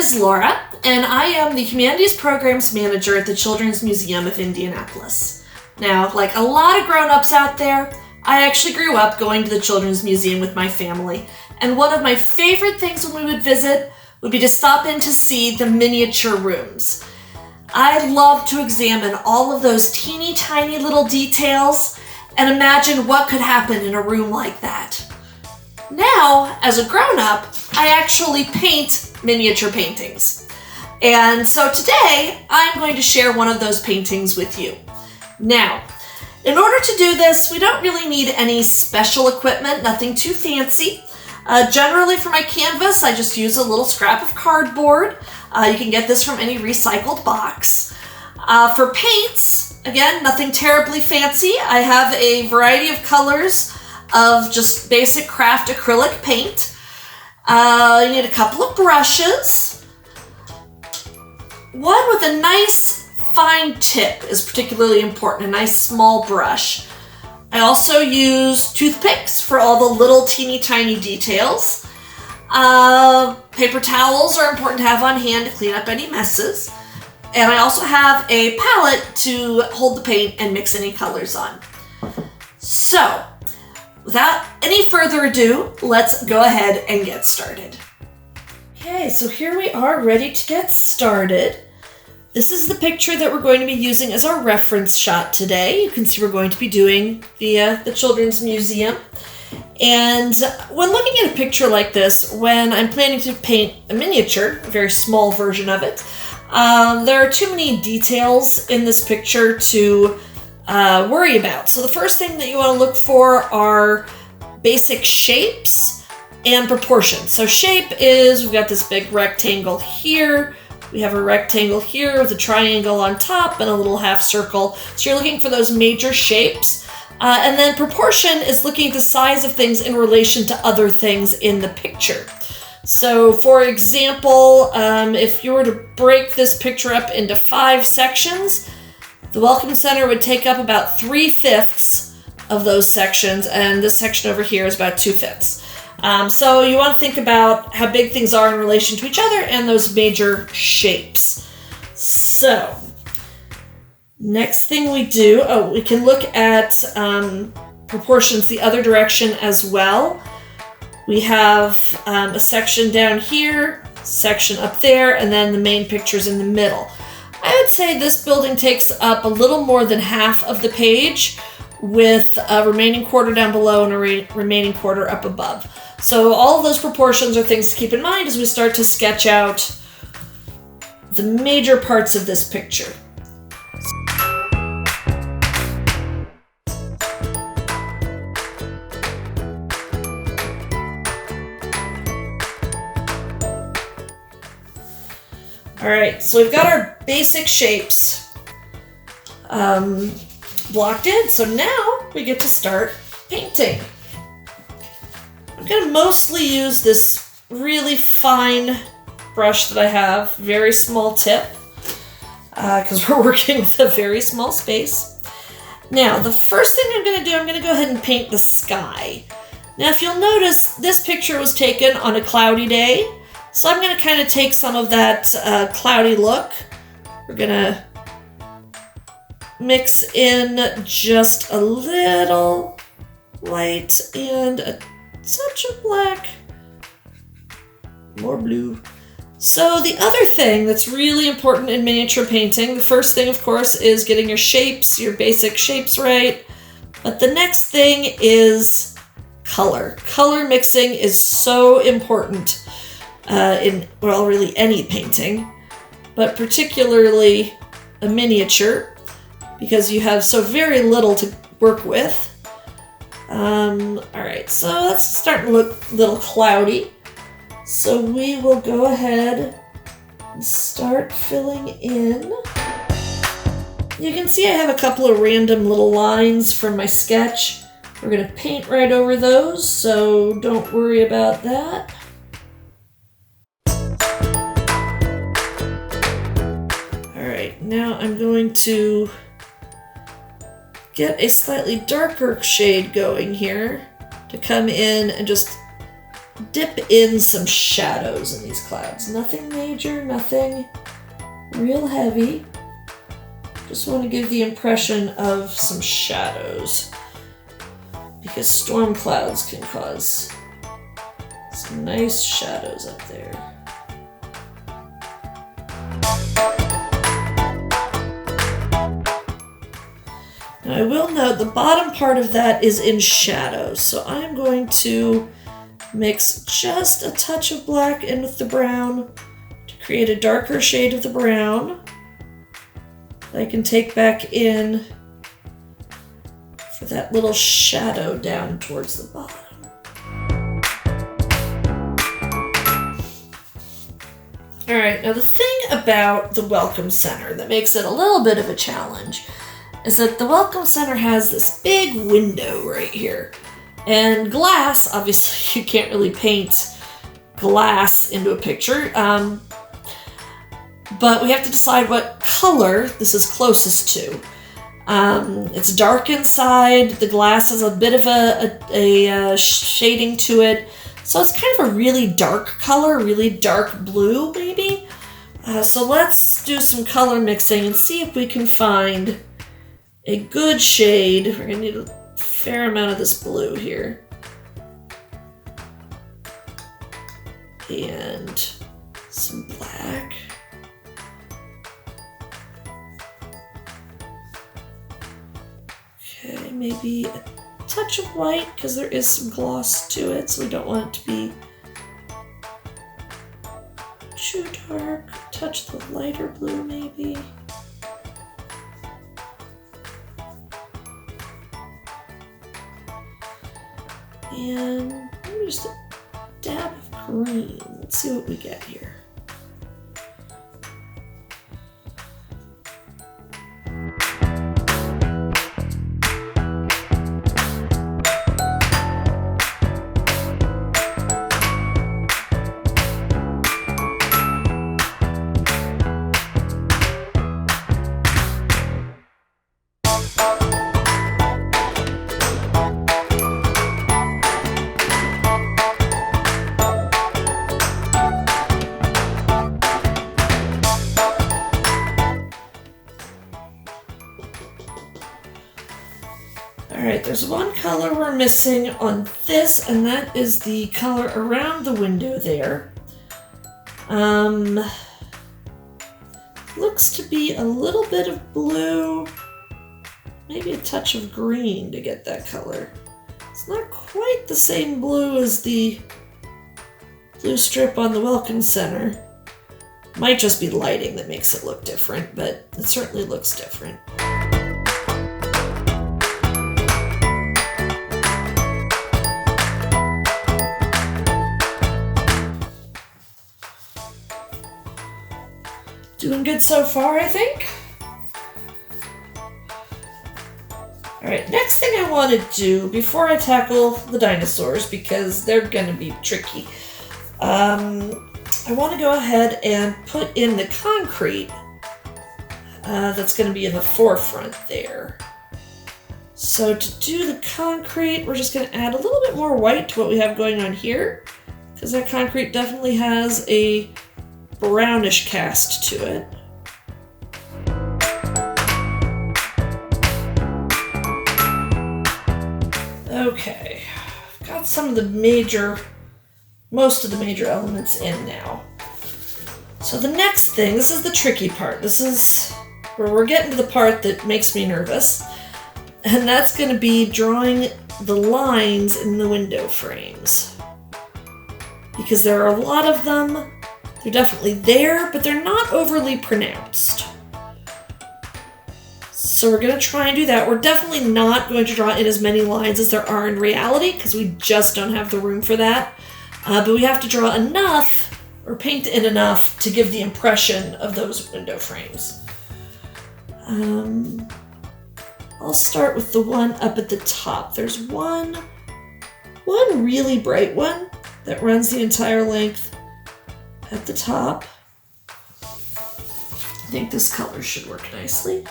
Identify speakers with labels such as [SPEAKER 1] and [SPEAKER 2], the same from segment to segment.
[SPEAKER 1] is Laura, and I am the Humanities Programs Manager at the Children's Museum of Indianapolis. Now, like a lot of grown-ups out there, I actually grew up going to the Children's Museum with my family, and one of my favorite things when we would visit would be to stop in to see the miniature rooms. I love to examine all of those teeny tiny little details and imagine what could happen in a room like that. Now, as a grown-up, I actually paint miniature paintings. And so today, I'm going to share one of those paintings with you. Now, in order to do this, we don't really need any special equipment, nothing too fancy. Generally for my canvas, I just use a little scrap of cardboard. You can get this from any recycled box. For paints, again, nothing terribly fancy. I have a variety of colors of just basic craft acrylic paint. You need a couple of brushes. One with a nice fine tip is particularly important, a nice small brush. I also use toothpicks for all the little teeny tiny details. Paper towels are important to have on hand to clean up any messes. And I also have a palette to hold the paint and mix any colors on. So, without any further ado, let's go ahead and get started. Okay, so here we are ready to get started. This is the picture that we're going to be using as our reference shot today. You can see we're going to be doing the Children's Museum. And when looking at a picture like this, when I'm planning to paint a miniature, a very small version of it, there are too many details in this picture to worry about. So the first thing that you want to look for are basic shapes and proportions. So shape is, we've got this big rectangle here. We have a rectangle here with a triangle on top and a little half circle. So you're looking for those major shapes. And then proportion is looking at the size of things in relation to other things in the picture. So for example, if you were to break this picture up into 5 sections, the Welcome Center would take up about 3/5 of those sections, and this section over here is about 2/5. So you want to think about how big things are in relation to each other and those major shapes. So, next thing we do, we can look at proportions the other direction as well. We have a section down here, section up there, and then the main picture's in the middle. I would say this building takes up a little more than half of the page, with a remaining quarter down below and a remaining quarter up above. So all of those proportions are things to keep in mind as we start to sketch out the major parts of this picture. All right, so we've got our basic shapes blocked in, so now we get to start painting. I'm going to mostly use this really fine brush that I have, very small tip, because we're working with a very small space. Now, the first thing I'm going to do, I'm going to go ahead and paint the sky. Now, if you'll notice, this picture was taken on a cloudy day, so I'm going to kind of take some of that cloudy look. We're going to mix in just a little white and a touch of black, more blue. So the other thing that's really important in miniature painting, the first thing of course is getting your shapes, your basic shapes right, but the next thing is color. Color mixing is so important in, well, really any painting, but particularly a miniature, because you have so very little to work with. Alright, so that's starting to look a little cloudy. So we will go ahead and start filling in. You can see I have a couple of random little lines from my sketch. We're going to paint right over those, so don't worry about that. Alright, now I'm going to get a slightly darker shade going here to come in and just dip in some shadows in these clouds. Nothing major, nothing real heavy. Just want to give the impression of some shadows, because storm clouds can cause some nice shadows up there. Now I will note the bottom part of that is in shadow, so I'm going to mix just a touch of black in with the brown to create a darker shade of the brown that I can take back in for that little shadow down towards the bottom. All right, now the thing about the Welcome Center that makes it a little bit of a challenge is that the Welcome Center has this big window right here. And glass, obviously you can't really paint glass into a picture, but we have to decide what color this is closest to. It's dark inside, the glass has a bit of a shading to it, so it's kind of a really dark color, really dark blue maybe. So let's do some color mixing and see if we can find a good shade. We're going to need a fair amount of this blue here. And some black. Okay, maybe a touch of white because there is some gloss to it, so we don't want it to be too dark. Touch the lighter blue maybe. And maybe just a dab of green. Let's see what we get here. Alright, there's one color we're missing on this, and that is the color around the window there. Looks to be a little bit of blue, maybe a touch of green to get that color. It's not quite the same blue as the blue strip on the Welcome Center. Might just be lighting that makes it look different, but it certainly looks different. Doing good so far, I think. Alright, next thing I want to do before I tackle the dinosaurs, because they're going to be tricky, I want to go ahead and put in the concrete that's going to be in the forefront there. So to do the concrete, we're just going to add a little bit more white to what we have going on here, because that concrete definitely has a brownish cast to it. Okay, I've got most of the major elements in now. So the next thing, this is the tricky part. This is where we're getting to the part that makes me nervous. And that's going to be drawing the lines in the window frames. Because there are a lot of them. They're definitely there, but they're not overly pronounced. So we're going to try and do that. We're definitely not going to draw in as many lines as there are in reality, because we just don't have the room for that. But we have to draw enough, or paint in enough, to give the impression of those window frames. I'll start with the one up at the top. There's one really bright one that runs the entire length at the top. I think this color should work nicely.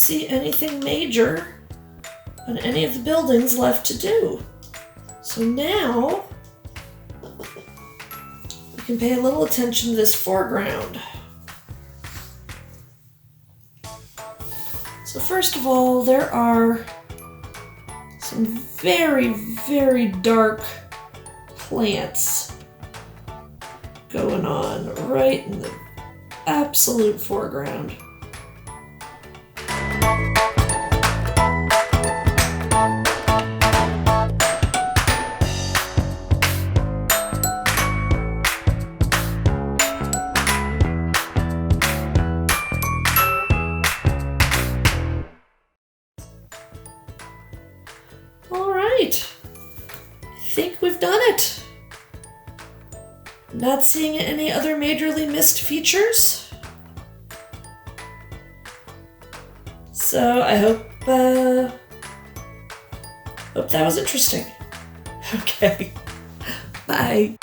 [SPEAKER 1] see anything major on any of the buildings left to do. So now we can pay a little attention to this foreground. So first of all, there are some very, very dark plants going on right in the absolute foreground. I think we've done it. Not seeing any other majorly missed features. So I hope that was interesting. Okay, bye.